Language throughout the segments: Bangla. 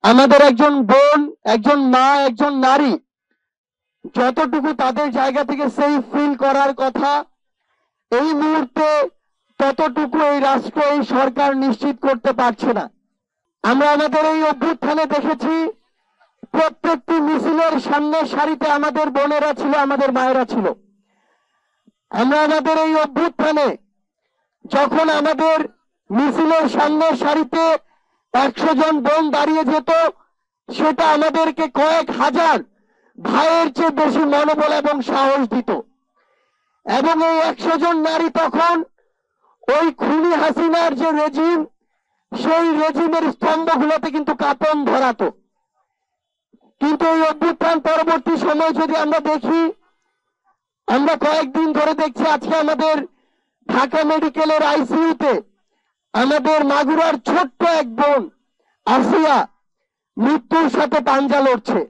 আমাদের একজন বোন, একজন মা, একজন নারী যতটুকু তাদের জায়গা থেকে সেফ ফিল করার কথা এই মুহূর্তে ততটুকু এই রাষ্ট্র, এই সরকার নিশ্চিত করতে পারছে না। আমরা আমাদের এই অভ্যুত্থানে দেখেছি প্রত্যেকটি মিছিলের সামনের সারিতে আমাদের বোনেরা ছিল, আমাদের মায়েরা ছিল। আমরা আমাদের এই অভ্যুত্থানে যখন আমাদের মিছিলের সামনের সারিতে 100 জন বোন দাঁড়িয়ে যেত, সেটা আমাদেরকে কয়েক হাজার ভাইয়ের চেয়ে বেশি মনোবল এবং সাহস দিত। এবং এই 100 জন নারী তখন ওই খুনি হাসিনার যে রেজিম, সেই রেজিমের স্তম্ভগুলোতে কিন্তু কাঁপন ধরাতো। কিন্তু এই অভ্যুত্থান পরবর্তী সময় যদি আমরা দেখি, আমরা কয়েকদিন ধরে দেখছি আজকে আমাদের ঢাকা মেডিকেলের আইসিইউতে আমাদের মাগুরার ছোট্ট এক বোন আসিয়া মৃত্যুর সাথে পাঞ্জা লড়ছে।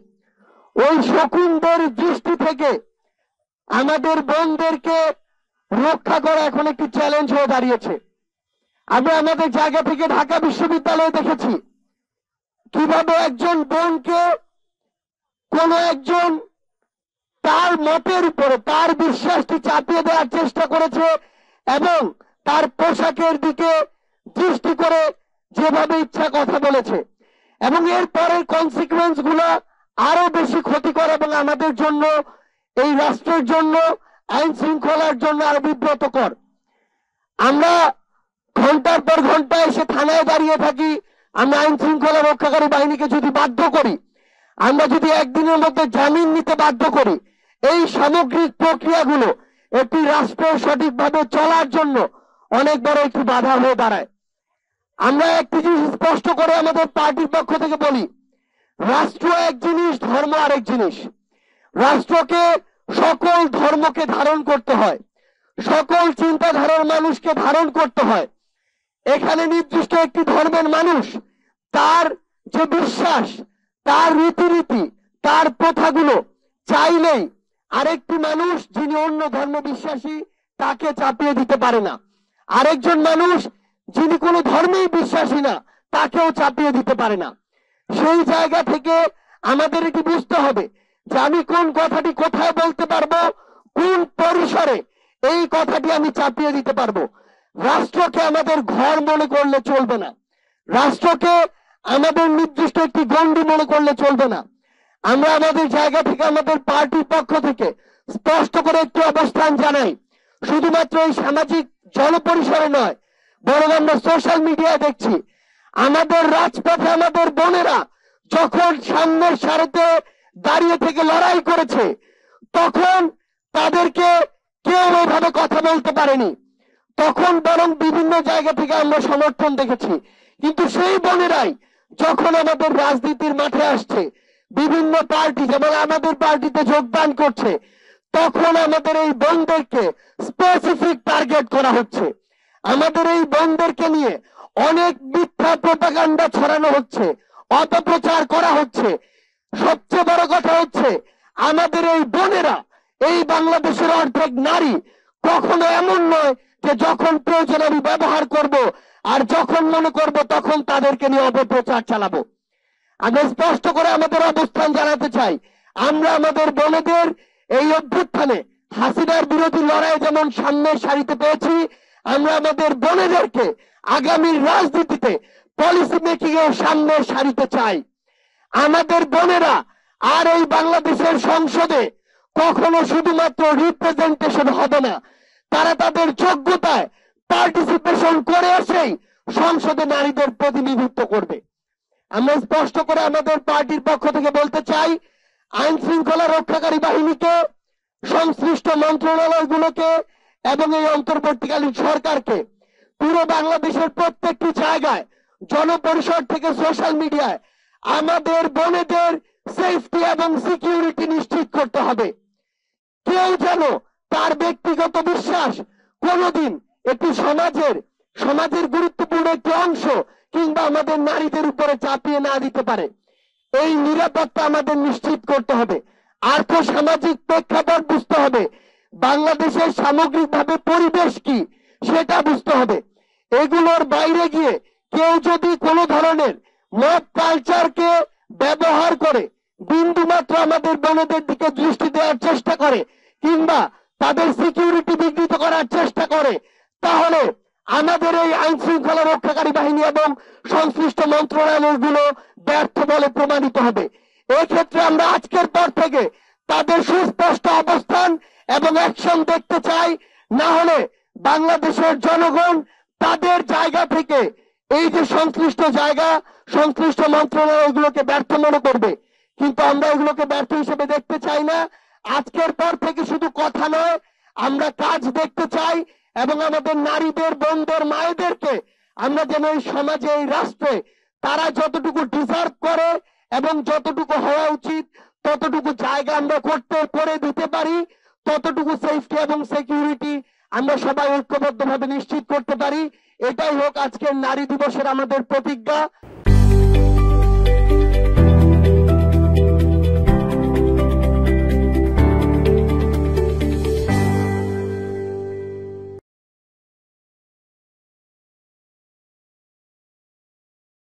ওই শকুনদের দৃষ্টি থেকে আমাদের বোনদেরকে রক্ষা করা এখন একটি চ্যালেঞ্জ হয়ে দাঁড়িয়েছে। আমরা আমাদের জায়গা থেকে ঢাকা বিশ্ববিদ্যালয়ে দেখেছি কিভাবে একজন বোনকে কোন একজন তার মতের উপরে তার বিশ্বাসটি চাপিয়ে দেওয়ার চেষ্টা করেছে এবং তার পোশাকের দিকে দৃষ্টি করে যেভাবে ইচ্ছা কথা বলেছে, এবং এর পরের কনসিকুয়েন্স গুলো আরো বেশি ক্ষতিকর এবং আমাদের জন্য, এই রাষ্ট্রের জন্য, আইন শৃঙ্খলার জন্য আরো বিব্রতকর। আমরা ঘন্টার পর ঘন্টা এসে থানায় দাঁড়িয়ে থাকি, আমরা আইন শৃঙ্খলা রক্ষাকারী বাহিনীকে যদি বাধ্য করি, আমরা যদি একদিনের মধ্যে জামিন নিতে বাধ্য করি, এই সামগ্রিক প্রক্রিয়াগুলো একটি রাষ্ট্রের সঠিকভাবে চলার জন্য অনেক বড় একটি বাধা হয়ে দাঁড়ায়। আমরা একটি জিনিস স্পষ্ট করে আমাদের পার্টির পক্ষ থেকে বলি, রাষ্ট্র এক জিনিস, ধর্ম আরেক জিনিস। রাষ্ট্রকে সকল ধর্মকে ধারণ করতে হয়, সকল চিন্তাধারার মানুষকে ধারণ করতে হয়। এখানে নির্দিষ্ট একটি ধর্মের মানুষ তার যে বিশ্বাস, তার রীতিনীতি, তার প্রথাগুলো চাইলেই আরেকটি মানুষ যিনি অন্য ধর্ম বিশ্বাসী তাকে চাপিয়ে দিতে পারে না। আরেকজন মানুষ যিনি কোনো ধর্মেই বিশ্বাসী না তাকেও চাপিয়ে দিতে পারে না। সেই জায়গা থেকে আমাদের এটি বুঝতে হবে যে আমি কোন কথাটি কোথায় বলতে পারবো, কোন পরিসরে এই কথাটি আমি চাপিয়ে দিতে পারবো। রাষ্ট্রকে আমাদের ঘর মনে করলে চলবে না, রাষ্ট্রকে আমাদের নির্দিষ্ট একটি গণ্ডি মনে করলে চলবে না। আমরা আমাদের জায়গা থেকে, আমাদের পার্টির পক্ষ থেকে স্পষ্ট করে একটি অবস্থান জানাই, শুধুমাত্র এই সামাজিক জনপরিসরে নয়, বরং আমরা সোশ্যাল মিডিয়ায় দেখছি আমাদের রাজপথে আমাদের বোনেরা যখন সামনের সারিতে দাঁড়িয়ে থেকে লড়াই করেছে, তখন তাদেরকে কেউ ওইভাবে কথা বলতে পারেনি, তখন বরং বিভিন্ন জায়গা থেকে আমরা সমর্থন দেখেছি। কিন্তু সেই বোনেরাই যখন আমাদের রাজনীতির মাঠে আসছে, বিভিন্ন পার্টি যেমন আমাদের পার্টিতে যোগদান করছে, তখন আমাদের এই বোনদেরকে স্পেসিফিক টার্গেট করা হচ্ছে। আমাদের এই বোনদেরকে নিয়ে অনেক মিথ্যা প্রপাগান্ডা ছড়ানো হচ্ছে, অপপ্রচার করা হচ্ছে। সবচেয়ে বড় কথা হচ্ছে আমাদের এই বোনেরা, এই বাংলাদেশের অর্ধেক নারী, কখনো এমন নয় যে যখন প্রয়োজন আমি ব্যবহার করব আর যখন মনে করব তখন তাদেরকে নিয়ে অপপ্রচার চালাবো। আমরা স্পষ্ট করে আমাদের অবস্থান জানাতে চাই, আমরা আমাদের বোনেদের এই অভ্যুত্থানে হাসিনার বিরোধী লড়াই যেমন সামনের সারিতে পেয়েছি, আমরা আমাদের বোনেদেরকে আগামী রাজনীতিতে পলিসি মেকিং এর সামনের সারিতে চাই। আমাদের বোনেরা আর এই বাংলাদেশের সংসদে কখনো শুধুমাত্র রিপ্রেজেন্টেশন হবে না, তারা তাদের যোগ্যতায় পার্টিসিপেশন করে এসেই সংসদে নারীদের প্রতিনিধিত্ব করবে। আমরা স্পষ্ট করে আমাদের পার্টির পক্ষ থেকে বলতে চাই, আইন শৃঙ্খলা রক্ষাকারী বাহিনীকে, সংশ্লিষ্ট মন্ত্রণালয়গুলোকে এবং এই অন্তর্বর্তীকালীন সরকারকে পুরো বাংলাদেশের প্রত্যেকটি জায়গায়, জনপরিসর থেকে সোশ্যাল মিডিয়ায় আমাদের বোনেদের সেফটি এবং সিকিউরিটি নিশ্চিত করতে হবে। কেউ যেন তার ব্যক্তিগত বিশ্বাস কোনোদিন একটি সমাজের গুরুত্বপূর্ণ একটি অংশ কিংবা আমাদের নারীদের উপরে চাপিয়ে না দিতে পারে। এই নিরাপত্তা আমাদের নিশ্চিত করতে হবে। আর্থ সামাজিক প্রেক্ষাপট বুঝতে হবে, বাংলাদেশের সামগ্রিকভাবে পরিবেশ কি সেটা বুঝতে হবে। এগুলোর বাইরে গিয়ে কেউ যদি কোনো ধরনের মব কালচারকে ব্যবহার করে বিন্দুমাত্র আমাদের বোনদের দিকে দৃষ্টি দেওয়ার চেষ্টা করে কিংবা তাদের সিকিউরিটি বিঘ্নিত করার চেষ্টা করে, তাহলে আমাদের এই আইন শৃঙ্খলা রক্ষাকারী বাহিনী এবং সংশ্লিষ্ট মন্ত্রণালয়গুলো ব্যর্থ বলে প্রমাণিত হবে। এক্ষেত্রে আমরা আজকের পর থেকে তাদের সুস্পষ্ট অবস্থান এবং অ্যাকশন দেখতে চাই, না হলে বাংলাদেশের জনগণ তাদের জায়গা থেকে এই যে সংশ্লিষ্ট মন্ত্রণালয়গুলোকে ব্যর্থ মনে করবে, কিন্তু আমরা এগুলোকে ব্যর্থ হিসেবে দেখতে চাই না। আজকের পর থেকে শুধু কথা নয়, আমরা কাজ দেখতে চাই এবং আমাদের নারীদের, বোনদের, মায়েদেরকে আমরা যেন এই সমাজে, এই রাষ্ট্রে তারা যতটুকু ডিজার্ভ করে এবং যতটুকু হওয়া উচিত ততটুকু জায়গা আমরা করে দিতে পারি, ততটুকু সেফটি এবং সিকিউরিটি আমরা সবাই ঐক্যবদ্ধভাবে নিশ্চিত করতে পারি। এটাই হোক আজকের নারী দিবসের আমাদের প্রতিজ্ঞা।